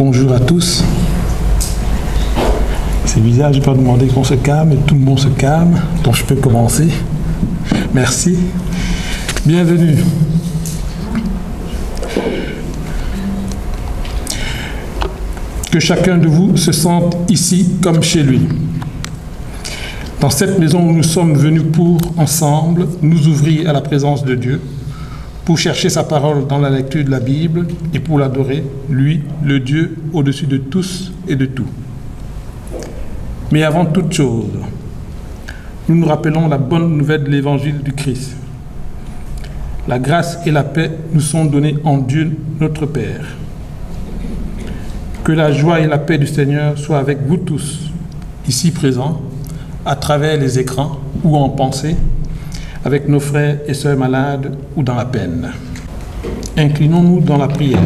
Bonjour à tous. C'est bizarre, je n'ai pas demandé qu'on se calme, et tout le monde se calme, donc je peux commencer. Merci. Bienvenue. Que chacun de vous se sente ici comme chez lui. Dans cette maison où nous sommes venus pour, ensemble, nous ouvrir à la présence de Dieu, pour chercher sa parole dans la lecture de la Bible et pour l'adorer, lui, le Dieu au-dessus de tous et de tout. Mais avant toute chose, nous nous rappelons la bonne nouvelle de l'évangile du Christ. La grâce et la paix nous sont données en Dieu notre Père. Que la joie et la paix du Seigneur soient avec vous tous, ici présents, à travers les écrans ou en pensée, avec nos frères et sœurs malades ou dans la peine. Inclinons-nous dans la prière.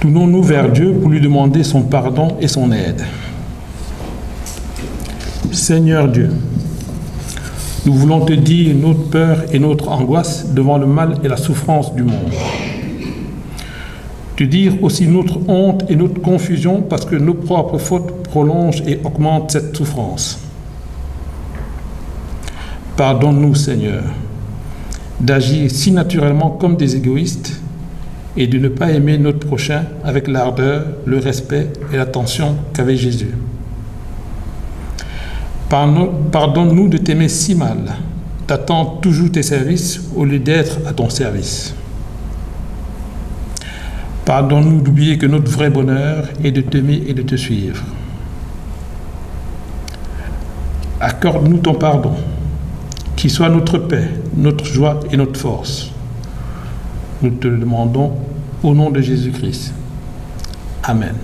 Tournons-nous vers Dieu pour lui demander son pardon et son aide. Seigneur Dieu, nous voulons te dire notre peur et notre angoisse devant le mal et la souffrance du monde. Te dire aussi notre honte et notre confusion parce que nos propres fautes prolongent et augmentent cette souffrance. Pardonne-nous, Seigneur, d'agir si naturellement comme des égoïstes et de ne pas aimer notre prochain avec l'ardeur, le respect et l'attention qu'avait Jésus. Pardonne-nous de t'aimer si mal, d'attendre toujours tes services au lieu d'être à ton service. Pardonne-nous d'oublier que notre vrai bonheur est de t'aimer et de te suivre. Accorde-nous ton pardon, qui soit notre paix, notre joie et notre force. Nous te le demandons au nom de Jésus-Christ. Amen.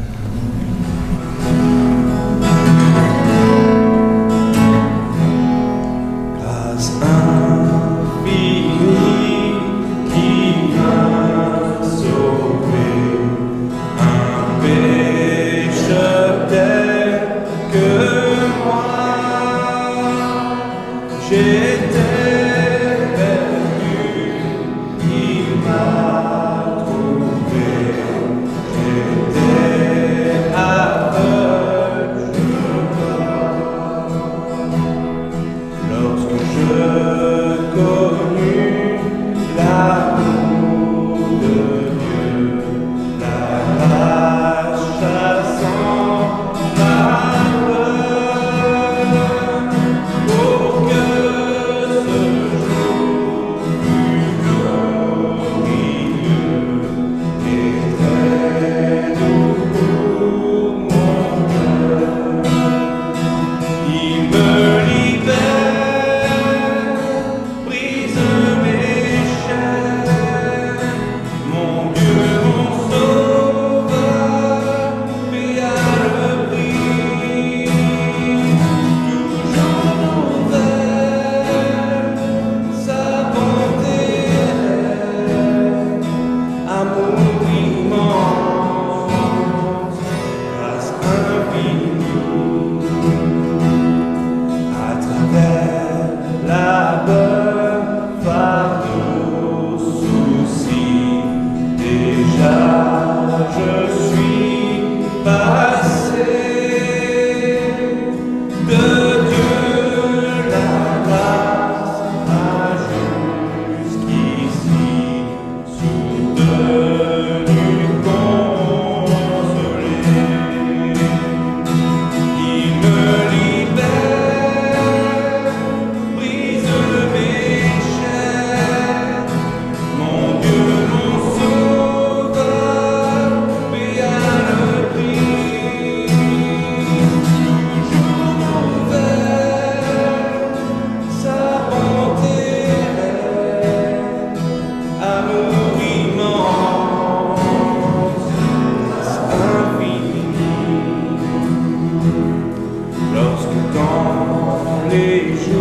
Les jours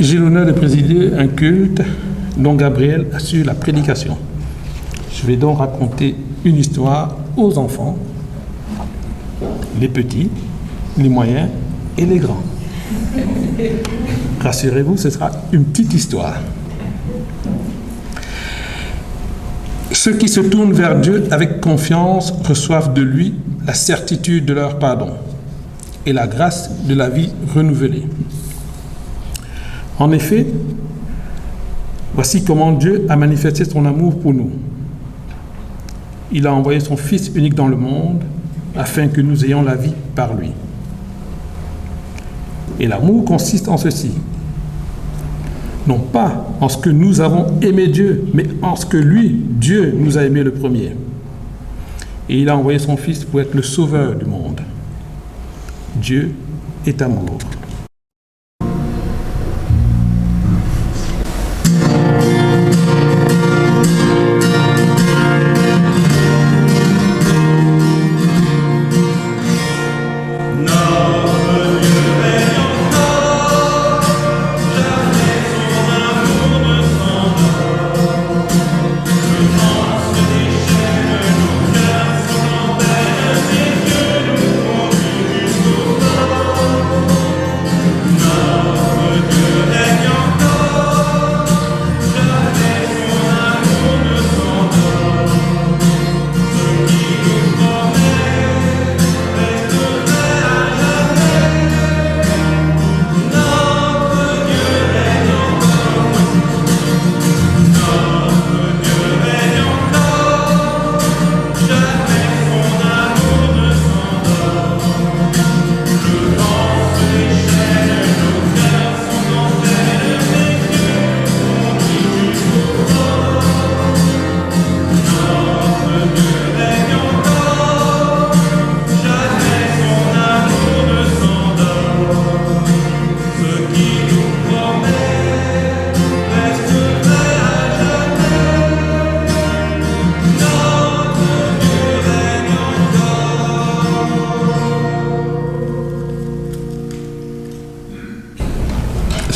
J'ai l'honneur de présider un culte dont Gabriel assure la prédication. Je vais donc raconter une histoire aux enfants, les petits, les moyens et les grands. Rassurez-vous, ce sera une petite histoire. Ceux qui se tournent vers Dieu avec confiance reçoivent de lui la certitude de leur pardon et la grâce de la vie renouvelée. En effet, voici comment Dieu a manifesté son amour pour nous. Il a envoyé son Fils unique dans le monde afin que nous ayons la vie par lui. Et l'amour consiste en ceci. Non pas en ce que nous avons aimé Dieu, mais en ce que lui, Dieu, nous a aimé le premier. Et il a envoyé son Fils pour être le sauveur du monde. Dieu est amour.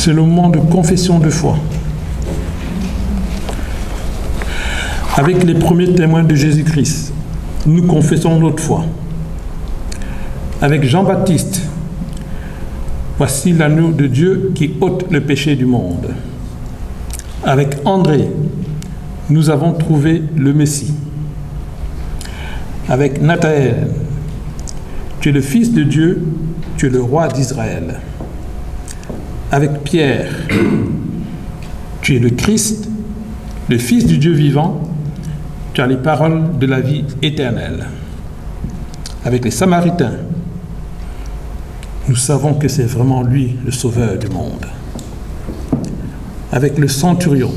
C'est le moment de confession de foi. Avec les premiers témoins de Jésus-Christ, nous confessons notre foi. Avec Jean-Baptiste, voici l'agneau de Dieu qui ôte le péché du monde. Avec André, nous avons trouvé le Messie. Avec Nathanaël, tu es le Fils de Dieu, tu es le roi d'Israël. Avec Pierre, tu es le Christ, le Fils du Dieu vivant, tu as les paroles de la vie éternelle. Avec les Samaritains, nous savons que c'est vraiment lui le sauveur du monde. Avec le centurion,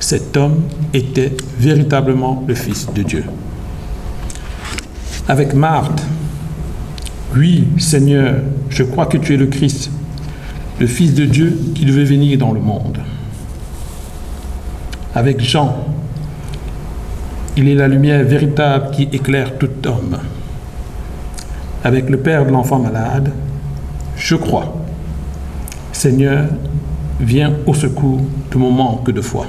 cet homme était véritablement le Fils de Dieu. Avec Marthe, oui, Seigneur, je crois que tu es le Christ, le Fils de Dieu qui devait venir dans le monde. Avec Jean, il est la lumière véritable qui éclaire tout homme. Avec le Père de l'enfant malade, je crois. Seigneur, viens au secours de mon manque de foi.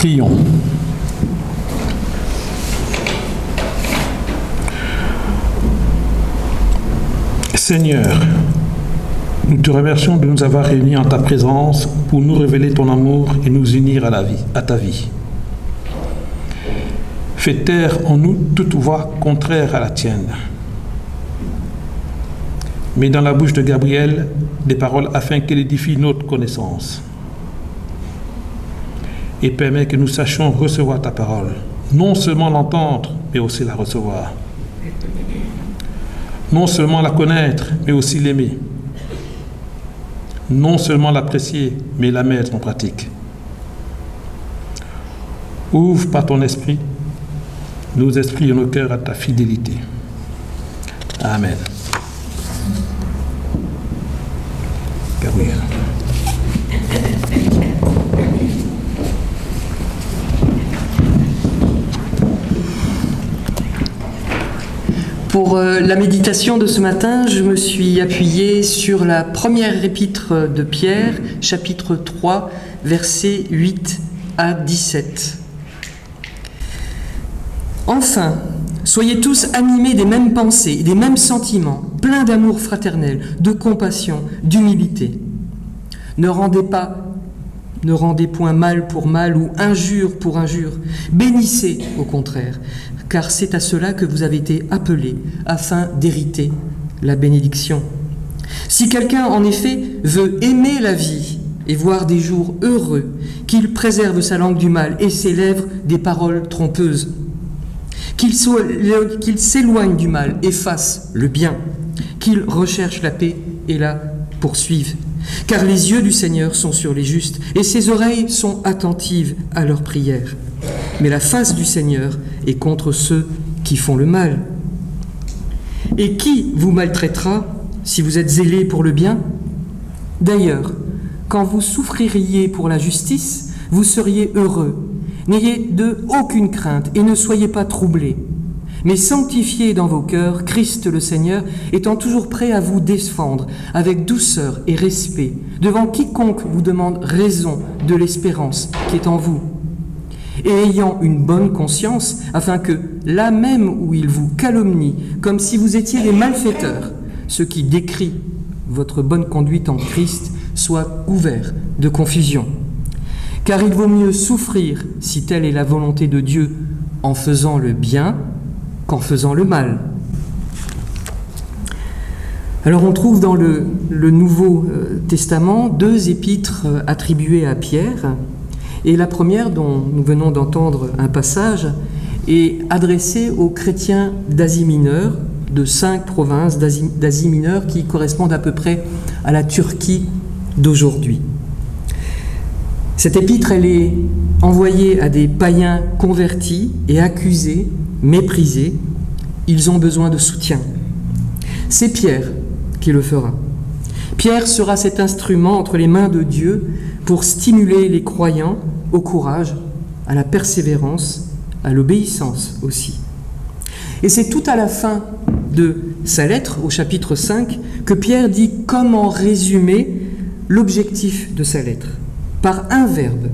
Prions. Seigneur, nous te remercions de nous avoir réunis en ta présence pour nous révéler ton amour et nous unir à ta vie. Fais taire en nous toute voix contraire à la tienne. Mets dans la bouche de Gabriel des paroles afin qu'elle édifie notre connaissance. Et permets que nous sachions recevoir ta parole, non seulement l'entendre, mais aussi la recevoir. Non seulement la connaître, mais aussi l'aimer. Non seulement l'apprécier, mais la mettre en pratique. Ouvre par ton esprit nos esprits et nos cœurs à ta fidélité. Amen. Gabriel. Pour la méditation de ce matin, je me suis appuyée sur la première épître de Pierre, chapitre 3, versets 8 à 17. Enfin, soyez tous animés des mêmes pensées et des mêmes sentiments, pleins d'amour fraternel, de compassion, d'humilité. Ne rendez point mal pour mal ou injure pour injure. Bénissez au contraire, car c'est à cela que vous avez été appelés, afin d'hériter la bénédiction. Si quelqu'un, en effet, veut aimer la vie et voir des jours heureux, qu'il préserve sa langue du mal et ses lèvres des paroles trompeuses, qu'il s'éloigne du mal et fasse le bien, qu'il recherche la paix et la poursuive. Car les yeux du Seigneur sont sur les justes et ses oreilles sont attentives à leurs prières. Mais la face du Seigneur est contre ceux qui font le mal. Et qui vous maltraitera si vous êtes zélés pour le bien? D'ailleurs, quand vous souffririez pour la justice, vous seriez heureux. N'ayez aucune crainte et ne soyez pas troublés. Mais sanctifiez dans vos cœurs Christ le Seigneur, étant toujours prêt à vous défendre avec douceur et respect devant quiconque vous demande raison de l'espérance qui est en vous. Et ayant une bonne conscience, afin que, là même où il vous calomnie, comme si vous étiez des malfaiteurs, ce qui décrit votre bonne conduite en Christ soit couvert de confusion. Car il vaut mieux souffrir, si telle est la volonté de Dieu, en faisant le bien qu'en faisant le mal. Alors on trouve dans le Nouveau Testament 2 épîtres attribuées à Pierre, et la première, dont nous venons d'entendre un passage, est adressée aux chrétiens d'Asie mineure, de 5 provinces d'Asie mineure qui correspondent à peu près à la Turquie d'aujourd'hui. Cette épître, elle est envoyée à des païens convertis et accusés, méprisés. Ils ont besoin de soutien. C'est Pierre qui le fera. Pierre sera cet instrument entre les mains de Dieu pour stimuler les croyants au courage, à la persévérance, à l'obéissance aussi. Et c'est tout à la fin de sa lettre, au chapitre 5, que Pierre dit comment résumer l'objectif de sa lettre, par un verbe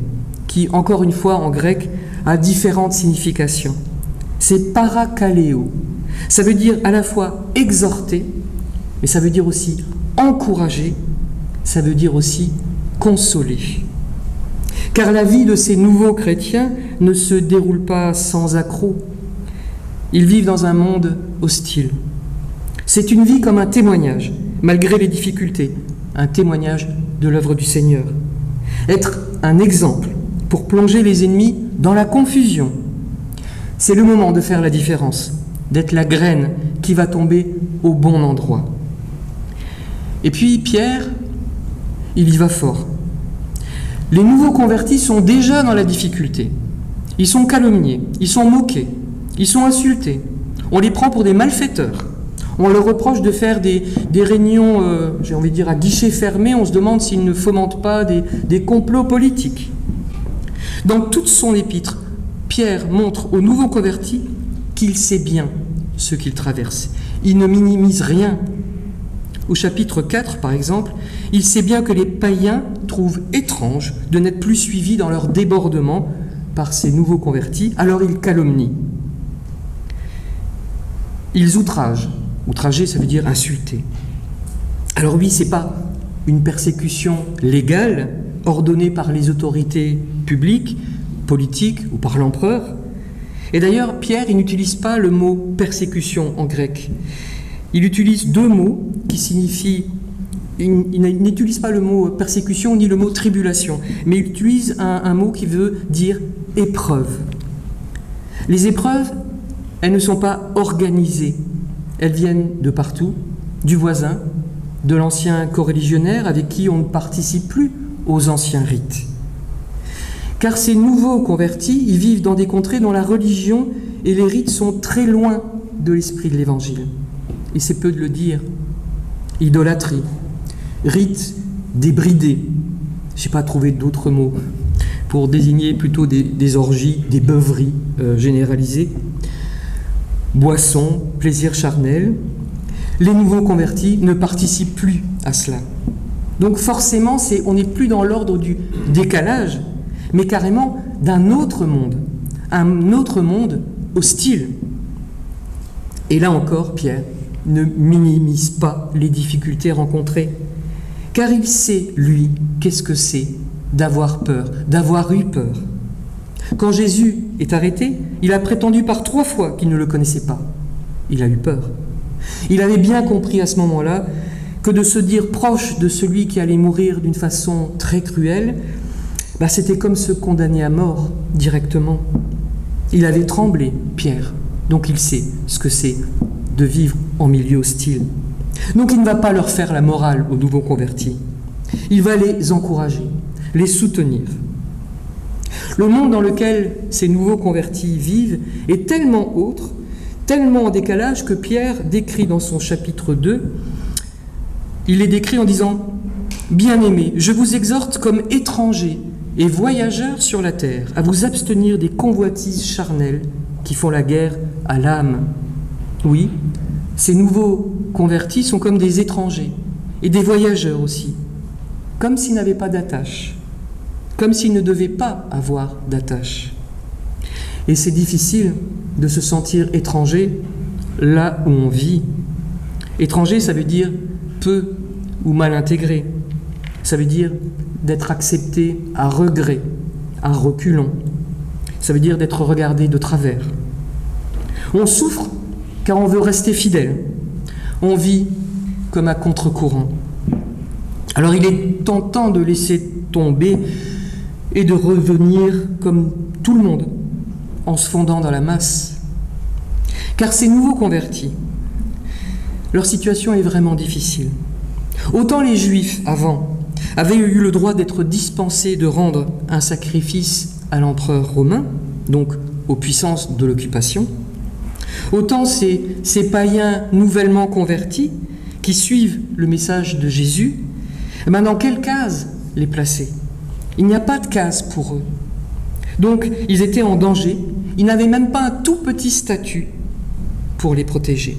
qui, encore une fois en grec, a différentes significations. C'est parakaleo. Ça veut dire à la fois exhorter, mais ça veut dire aussi encourager, ça veut dire aussi consoler. Car la vie de ces nouveaux chrétiens ne se déroule pas sans accroc. Ils vivent dans un monde hostile. C'est une vie comme un témoignage, malgré les difficultés, un témoignage de l'œuvre du Seigneur. Être un exemple pour plonger les ennemis dans la confusion. C'est le moment de faire la différence, d'être la graine qui va tomber au bon endroit. Et puis Pierre, il y va fort. Les nouveaux convertis sont déjà dans la difficulté. Ils sont calomniés, ils sont moqués, ils sont insultés. On les prend pour des malfaiteurs. On leur reproche de faire des réunions, j'ai envie de dire, à guichet fermé. On se demande s'ils ne fomentent pas des complots politiques. Dans toute son épître, Pierre montre aux nouveaux convertis qu'il sait bien ce qu'il traverse. Il ne minimise rien. Au chapitre 4, par exemple, il sait bien que les païens trouvent étrange de n'être plus suivis dans leur débordement par ces nouveaux convertis, alors ils calomnient. Ils outragent. Outrager, ça veut dire insulter. Alors oui, ce n'est pas une persécution légale ordonnée par les autorités publiques, politiques ou par l'empereur. Et d'ailleurs, Pierre, il n'utilise pas le mot persécution en grec. Il utilise deux mots qui signifient... Il n'utilise pas le mot persécution ni le mot tribulation, mais il utilise un mot qui veut dire épreuve. Les épreuves, elles ne sont pas organisées. Elles viennent de partout, du voisin, de l'ancien coreligionnaire avec qui on ne participe plus aux anciens rites. Car ces nouveaux convertis, ils vivent dans des contrées dont la religion et les rites sont très loin de l'esprit de l'Évangile. Et c'est peu de le dire. Idolâtrie, rites débridés, je n'ai pas trouvé d'autres mots pour désigner plutôt des orgies, des beuveries généralisées, boissons, plaisirs charnels. Les nouveaux convertis ne participent plus à cela. Donc forcément, on n'est plus dans l'ordre du décalage, mais carrément d'un autre monde, un autre monde hostile. Et là encore, Pierre ne minimise pas les difficultés rencontrées, car il sait, lui, qu'est-ce que c'est d'avoir peur, d'avoir eu peur. Quand Jésus est arrêté, il a prétendu par 3 fois qu'il ne le connaissait pas. Il a eu peur. Il avait bien compris à ce moment-là que de se dire proche de celui qui allait mourir d'une façon très cruelle, c'était comme se condamner à mort directement. Il avait tremblé, Pierre, donc il sait ce que c'est de vivre en milieu hostile. Donc il ne va pas leur faire la morale aux nouveaux convertis. Il va les encourager, les soutenir. Le monde dans lequel ces nouveaux convertis vivent est tellement autre, tellement en décalage que Pierre décrit dans son chapitre 2, il est décrit en disant « Bien-aimés, je vous exhorte comme étrangers et voyageurs sur la terre à vous abstenir des convoitises charnelles qui font la guerre à l'âme. » Oui, ces nouveaux convertis sont comme des étrangers et des voyageurs aussi, comme s'ils n'avaient pas d'attache, comme s'ils ne devaient pas avoir d'attache. Et c'est difficile de se sentir étranger là où on vit. Étranger, ça veut dire peu ou mal intégré. Ça veut dire d'être accepté à regret, à reculons. Ça veut dire d'être regardé de travers. On souffre car on veut rester fidèle. On vit comme à contre-courant. Alors il est tentant de laisser tomber et de revenir comme tout le monde, en se fondant dans la masse. Car ces nouveaux convertis, leur situation est vraiment difficile. Autant les Juifs, avant, avaient eu le droit d'être dispensés de rendre un sacrifice à l'empereur romain, donc aux puissances de l'occupation, autant ces païens nouvellement convertis, qui suivent le message de Jésus, dans quelle case les placer ? Il n'y a pas de case pour eux. Donc, ils étaient en danger. Ils n'avaient même pas un tout petit statut pour les protéger.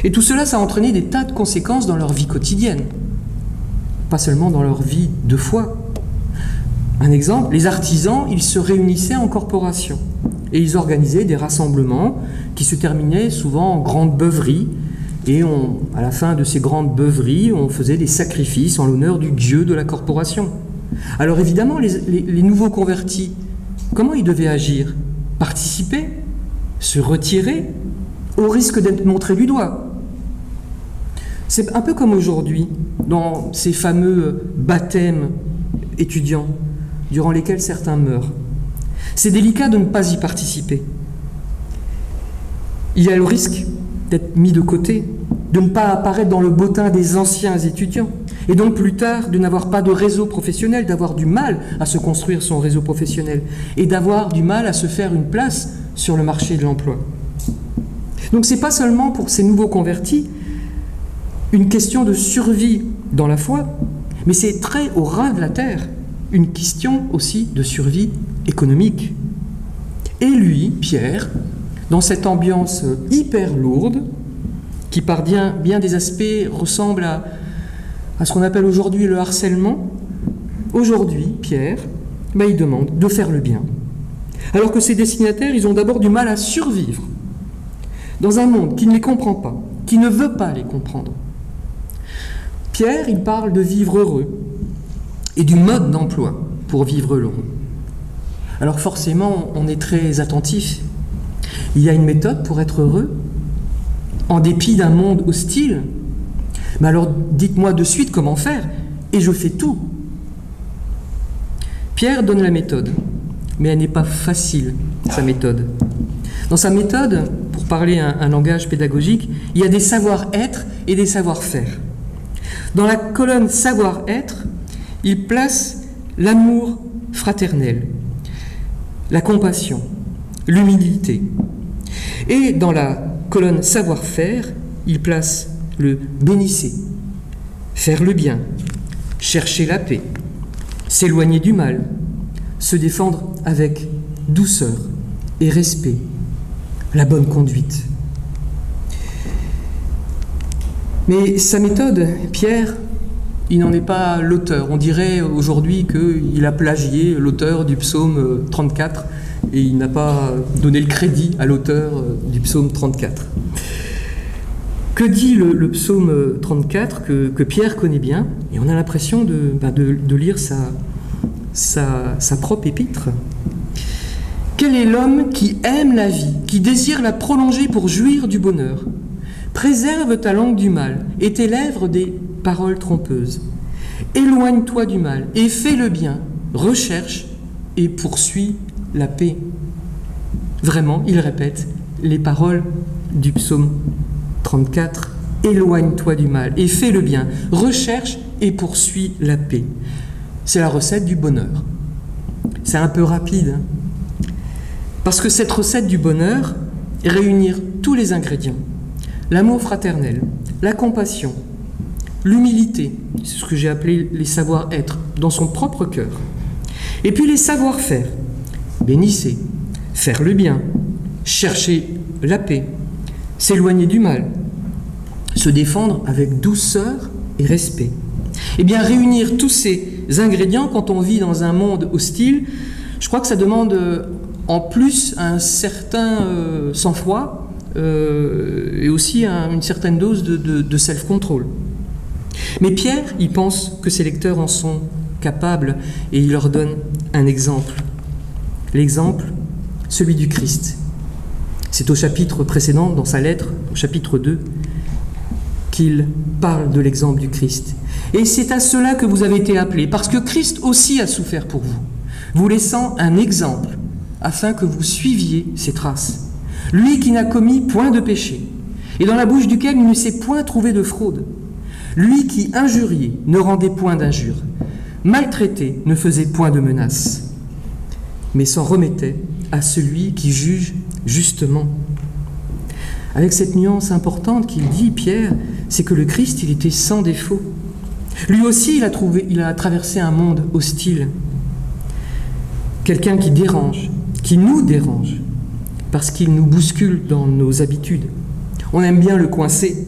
Et tout cela, ça a entraîné des tas de conséquences dans leur vie quotidienne. Pas seulement dans leur vie de foi. Un exemple, les artisans, ils se réunissaient en corporation. Et ils organisaient des rassemblements qui se terminaient souvent en grandes beuveries. Et à la fin de ces grandes beuveries, on faisait des sacrifices en l'honneur du dieu de la corporation. Alors évidemment, les nouveaux convertis, comment ils devaient agir ? Participer ? Se retirer ? Au risque d'être montrés du doigt. C'est un peu comme aujourd'hui, dans ces fameux baptêmes étudiants, durant lesquels certains meurent. C'est délicat de ne pas y participer. Il y a le risque d'être mis de côté, de ne pas apparaître dans le bottin des anciens étudiants, et donc plus tard de n'avoir pas de réseau professionnel, d'avoir du mal à se construire son réseau professionnel, et d'avoir du mal à se faire une place sur le marché de l'emploi. Donc ce n'est pas seulement pour ces nouveaux convertis une question de survie dans la foi, mais c'est très au ras de la terre, une question aussi de survie économique. Et lui, Pierre, dans cette ambiance hyper lourde, qui par bien des aspects ressemble à ce qu'on appelle aujourd'hui le harcèlement, aujourd'hui, Pierre, il demande de faire le bien, Alors que ces destinataires, ils ont d'abord du mal à survivre dans un monde qui ne les comprend pas, qui ne veut pas les comprendre. Pierre, il parle de vivre heureux et du mode d'emploi pour vivre heureux. Alors forcément, on est très attentif. Il y a une méthode pour être heureux, en dépit d'un monde hostile. Mais alors dites-moi de suite comment faire, et je fais tout. Pierre donne la méthode, mais elle n'est pas facile, sa méthode. Dans sa méthode, pour parler un langage pédagogique, il y a des savoir-être et des savoir-faire. Dans la colonne savoir-être, il place l'amour fraternel, la compassion, l'humilité. Et dans la colonne savoir-faire, il place le bénissez, faire le bien, chercher la paix, s'éloigner du mal, se défendre avec douceur et respect, la bonne conduite. Mais sa méthode, Pierre, il n'en est pas l'auteur. On dirait aujourd'hui qu'il a plagié l'auteur du psaume 34 et il n'a pas donné le crédit à l'auteur du psaume 34. Que dit le psaume 34 que Pierre connaît bien? Et on a l'impression de lire sa propre épître. Quel est l'homme qui aime la vie, qui désire la prolonger pour jouir du bonheur? Préserve ta langue du mal et tes lèvres des paroles trompeuses. Éloigne-toi du mal et fais le bien, recherche et poursuis la paix. Vraiment, il répète les paroles du psaume 34. Éloigne-toi du mal et fais le bien, recherche et poursuis la paix. C'est la recette du bonheur. C'est un peu rapide, hein, parce que cette recette du bonheur, réunir tous les ingrédients, l'amour fraternel, la compassion, l'humilité, c'est ce que j'ai appelé les savoir-être dans son propre cœur, et puis les savoir-faire, bénissez, faire le bien, chercher la paix, s'éloigner du mal, se défendre avec douceur et respect. Eh bien, réunir tous ces ingrédients quand on vit dans un monde hostile, je crois que ça demande en plus un certain sang-froid, et aussi une certaine dose de self-control. Mais Pierre, il pense que ses lecteurs en sont capables et il leur donne un exemple. L'exemple, celui du Christ. C'est au chapitre précédent, dans sa lettre, au chapitre 2, qu'il parle de l'exemple du Christ. Et c'est à cela que vous avez été appelés, parce que Christ aussi a souffert pour vous, vous laissant un exemple, afin que vous suiviez ses traces. Lui qui n'a commis point de péché, et dans la bouche duquel il ne s'est point trouvé de fraude. Lui qui injuriait ne rendait point d'injure, maltraité ne faisait point de menaces, mais s'en remettait à celui qui juge justement. Avec cette nuance importante qu'il dit, Pierre, c'est que le Christ, il était sans défaut. Lui aussi, il a traversé un monde hostile. Quelqu'un qui dérange, qui nous dérange, parce qu'il nous bouscule dans nos habitudes. On aime bien le coincer.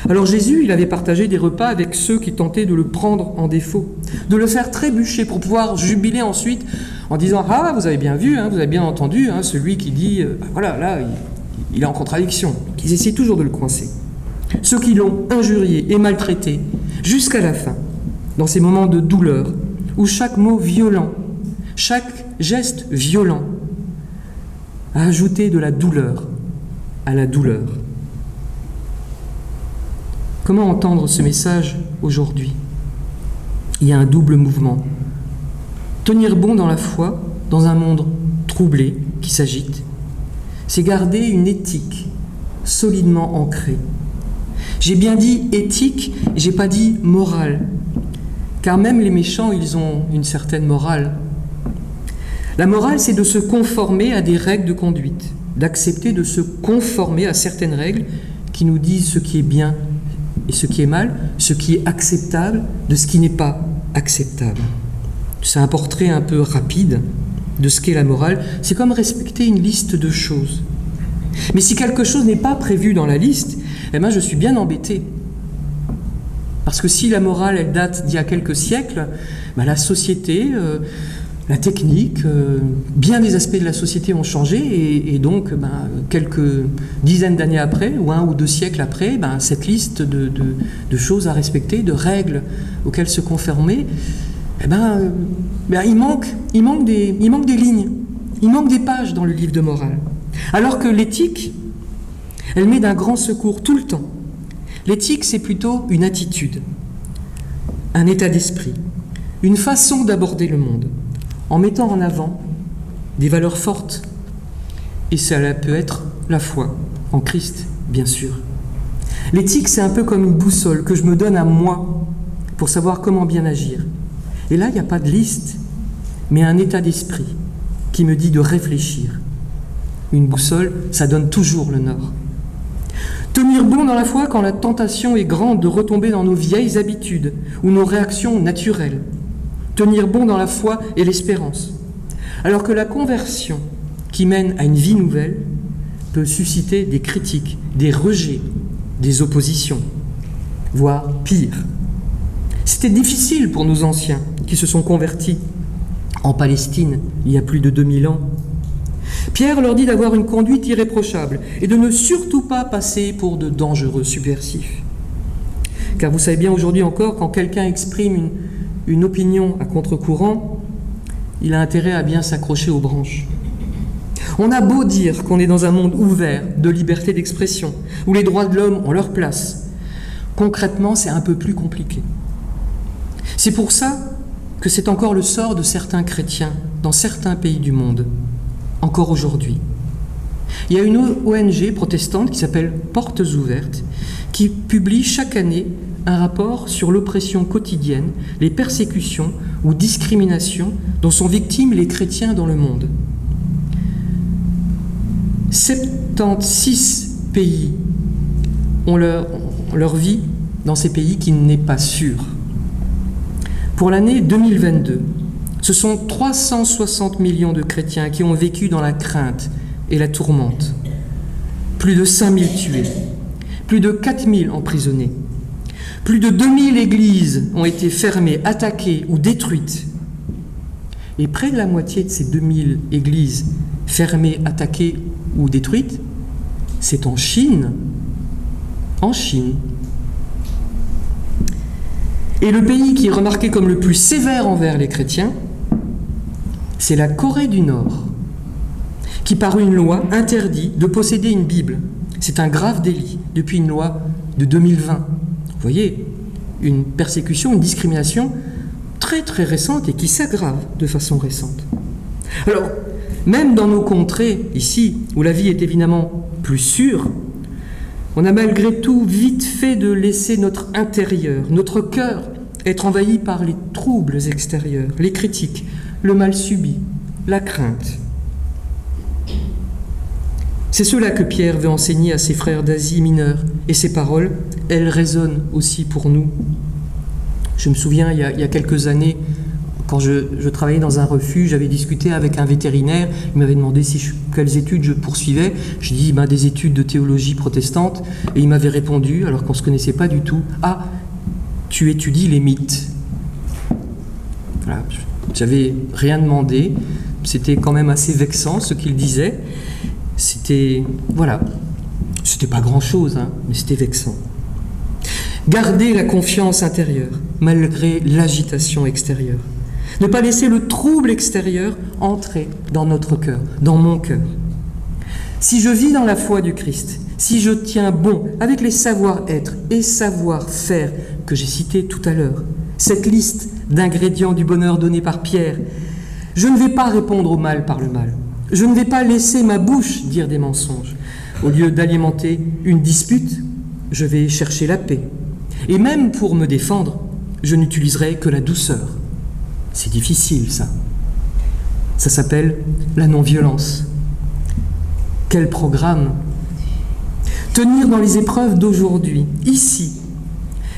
Alors Jésus, il avait partagé des repas avec ceux qui tentaient de le prendre en défaut, de le faire trébucher pour pouvoir jubiler ensuite en disant « Ah, vous avez bien vu, hein, vous avez bien entendu, hein, celui qui dit voilà, là, il est en contradiction. » Ils essaient toujours de le coincer. Ceux qui l'ont injurié et maltraité jusqu'à la fin, dans ces moments de douleur, où chaque mot violent, chaque geste violent a ajouté de la douleur à la douleur. Comment entendre ce message aujourd'hui? Il y a un double mouvement. Tenir bon dans la foi, dans un monde troublé qui s'agite, c'est garder une éthique solidement ancrée. J'ai bien dit éthique, j'ai pas dit morale, car même les méchants, ils ont une certaine morale. La morale, c'est de se conformer à des règles de conduite, d'accepter de se conformer à certaines règles qui nous disent ce qui est bien et ce qui est mal, ce qui est acceptable de ce qui n'est pas acceptable. C'est un portrait un peu rapide de ce qu'est la morale. C'est comme respecter une liste de choses. Mais si quelque chose n'est pas prévu dans la liste, eh ben je suis bien embêté. Parce que si la morale, elle date d'il y a quelques siècles, ben la société la technique, bien des aspects de la société ont changé et donc quelques dizaines d'années après, ou 1 ou 2 siècles après, cette liste de choses à respecter, de règles auxquelles se conformer, il manque des lignes, il manque des pages dans le livre de morale. Alors que l'éthique, elle met d'un grand secours tout le temps. L'éthique, c'est plutôt une attitude, un état d'esprit, une façon d'aborder le monde, en mettant en avant des valeurs fortes. Et cela peut être la foi, en Christ, bien sûr. L'éthique, c'est un peu comme une boussole que je me donne à moi pour savoir comment bien agir. Et là, il n'y a pas de liste, mais un état d'esprit qui me dit de réfléchir. Une boussole, ça donne toujours le nord. Tenir bon dans la foi quand la tentation est grande de retomber dans nos vieilles habitudes ou nos réactions naturelles. Tenir bon dans la foi et l'espérance. Alors que la conversion qui mène à une vie nouvelle peut susciter des critiques, des rejets, des oppositions, voire pire. C'était difficile pour nos anciens qui se sont convertis en Palestine il y a plus de 2000 ans. Pierre leur dit d'avoir une conduite irréprochable et de ne surtout pas passer pour de dangereux subversifs. Car vous savez bien aujourd'hui encore, quand quelqu'un exprime une opinion à contre-courant, il a intérêt à bien s'accrocher aux branches. On a beau dire qu'on est dans un monde ouvert, de liberté d'expression, où les droits de l'homme ont leur place. Concrètement, c'est un peu plus compliqué. C'est pour ça que c'est encore le sort de certains chrétiens dans certains pays du monde, encore aujourd'hui. Il y a une ONG protestante qui s'appelle Portes Ouvertes, qui publie chaque année un rapport sur l'oppression quotidienne, les persécutions ou discriminations dont sont victimes les chrétiens dans le monde. 76 pays ont leur vie dans ces pays qui n'est pas sûre. Pour l'année 2022, ce sont 360 millions de chrétiens qui ont vécu dans la crainte et la tourmente. Plus de 5000 tués, plus de 4000 emprisonnés. Plus de 2000 églises ont été fermées, attaquées ou détruites. Et près de la moitié de ces 2000 églises fermées, attaquées ou détruites, c'est en Chine. En Chine. Et le pays qui est remarqué comme le plus sévère envers les chrétiens, c'est la Corée du Nord, qui par une loi interdit de posséder une Bible. C'est un grave délit depuis une loi de 2020. Vous voyez, une persécution, une discrimination très très récente et qui s'aggrave de façon récente. Alors, même dans nos contrées, ici, où la vie est évidemment plus sûre, on a malgré tout vite fait de laisser notre intérieur, notre cœur, être envahi par les troubles extérieurs, les critiques, le mal subi, la crainte. C'est cela que Pierre veut enseigner à ses frères d'Asie mineure, et ces paroles, elles résonnent aussi pour nous. Je me souviens, il y a quelques années, quand je travaillais dans un refuge, j'avais discuté avec un vétérinaire, il m'avait demandé quelles études je poursuivais. Je dis des études de théologie protestante, et il m'avait répondu, alors qu'on ne se connaissait pas du tout, « Ah, tu étudies les mythes ». Voilà, j'avais rien demandé, c'était quand même assez vexant ce qu'il disait. C'était pas grand-chose, mais c'était vexant. Garder la confiance intérieure, malgré l'agitation extérieure. Ne pas laisser le trouble extérieur entrer dans notre cœur, dans mon cœur. Si je vis dans la foi du Christ, si je tiens bon avec les savoir-être et savoir-faire que j'ai cités tout à l'heure, cette liste d'ingrédients du bonheur donnée par Pierre, je ne vais pas répondre au mal par le mal. Je ne vais pas laisser ma bouche dire des mensonges. Au lieu d'alimenter une dispute, je vais chercher la paix. Et même pour me défendre, je n'utiliserai que la douceur. C'est difficile, ça. Ça s'appelle la non-violence. Quel programme! Tenir dans les épreuves d'aujourd'hui, ici,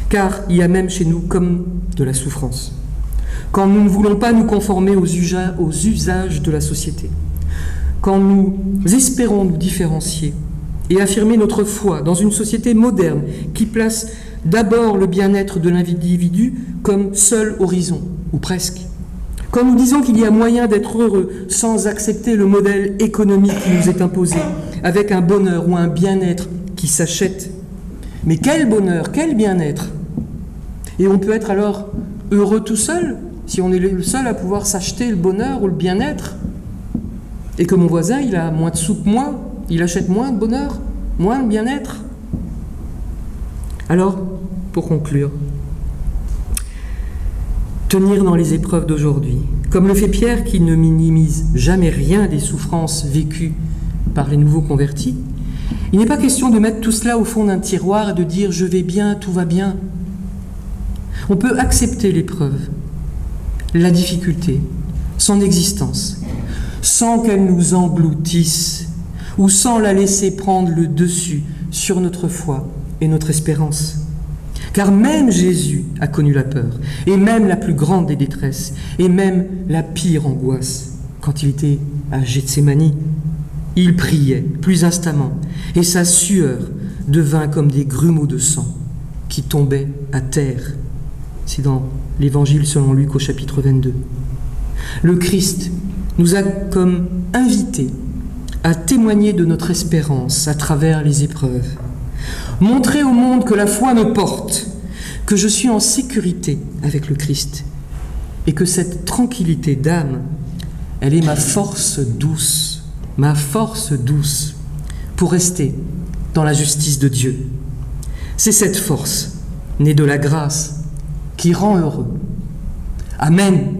car il y a même chez nous comme de la souffrance. Quand nous ne voulons pas nous conformer aux usages de la société, quand nous espérons nous différencier et affirmer notre foi dans une société moderne qui place d'abord le bien-être de l'individu comme seul horizon, ou presque. Quand nous disons qu'il y a moyen d'être heureux sans accepter le modèle économique qui nous est imposé, avec un bonheur ou un bien-être qui s'achète, mais quel bonheur, quel bien-être! Et on peut être alors heureux tout seul, si on est le seul à pouvoir s'acheter le bonheur ou le bien-être, et que mon voisin, il a moins de sous que moi, il achète moins de bonheur, moins de bien-être. Alors, pour conclure, tenir dans les épreuves d'aujourd'hui, comme le fait Pierre qui ne minimise jamais rien des souffrances vécues par les nouveaux convertis, il n'est pas question de mettre tout cela au fond d'un tiroir et de dire « je vais bien, tout va bien ». On peut accepter l'épreuve, la difficulté, son existence, sans qu'elle nous engloutisse ou sans la laisser prendre le dessus sur notre foi et notre espérance. Car même Jésus a connu la peur, et même la plus grande des détresses, et même la pire angoisse. Quand il était à Gethsémani, il priait plus instamment, et sa sueur devint comme des grumeaux de sang qui tombaient à terre. C'est dans l'Évangile selon Luc au chapitre 22. Le Christ nous a comme invités à témoigner de notre espérance à travers les épreuves. Montrer au monde que la foi me porte, que je suis en sécurité avec le Christ et que cette tranquillité d'âme, elle est ma force douce pour rester dans la justice de Dieu. C'est cette force, née de la grâce, qui rend heureux. Amen.